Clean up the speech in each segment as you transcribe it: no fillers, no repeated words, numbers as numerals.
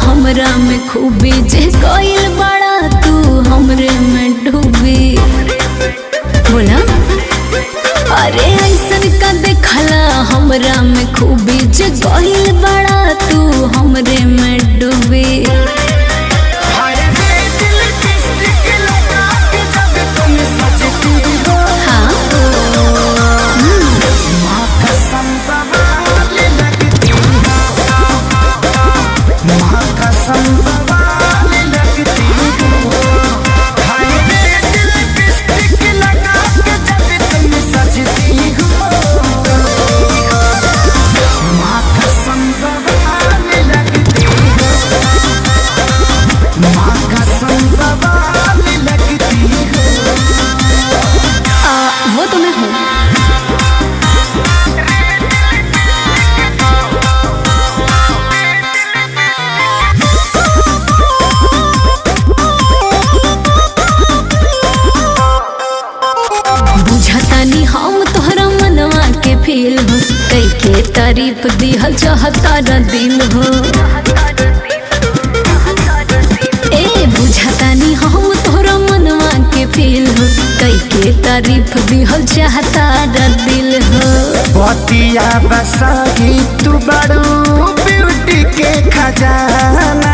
हमरा में खूबी जे कोइल बड़ा तू हमरे में डूबी बोला। अरे ऐसन का देखला हमरा में खूबी जे कोइल बड़ा तू हमरे में डूबी। वो तो मैं हूँ। बुझतानी हम तोहरा मनवा के फील हो, कई के तारीफ दिहल चाहता दिल हो। ए बुझतानी हम तोहरा मनवा के फील हो, कई के तारीफ दिहल चाहता दिल हो। बतिया बसाही तू बड़ू ब्यूटी के खजाना,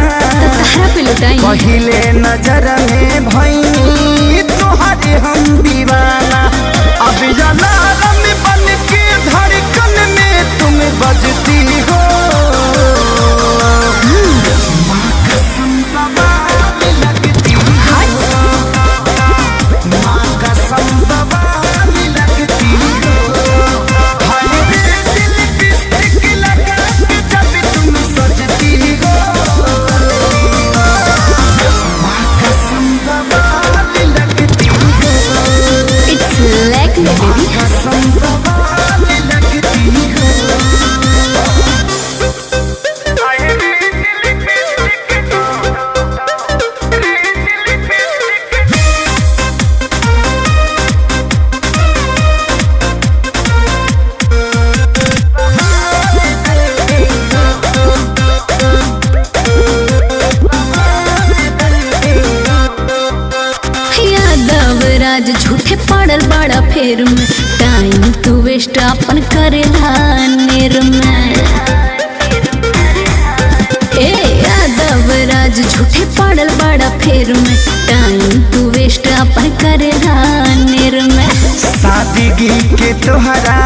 तहरा पे लुटाई पहिले नजर में भईनी तोहरे हम दीवाना। अब अलार्म बन के धड़कन में तुम बजती हो। माँ कसम बवाल लगती हो, माँ कसम बवाल लगती हो। हाय रे दिल लिपस्टिक लगा के जब तुम सजती हो। माँ कसम बवाल लगती हो। It's like me baby. कसम बवाल लगती हो। यादव राज झूठे पड़ल बड़ा फेर में, टाइम तू वेस्ट अपन करेला नेर में। ए यादव राज झूठे पड़ल बड़ा फेर में, टाइम तू वेस्ट अपन करेला नेर में। सादगी के तोहरा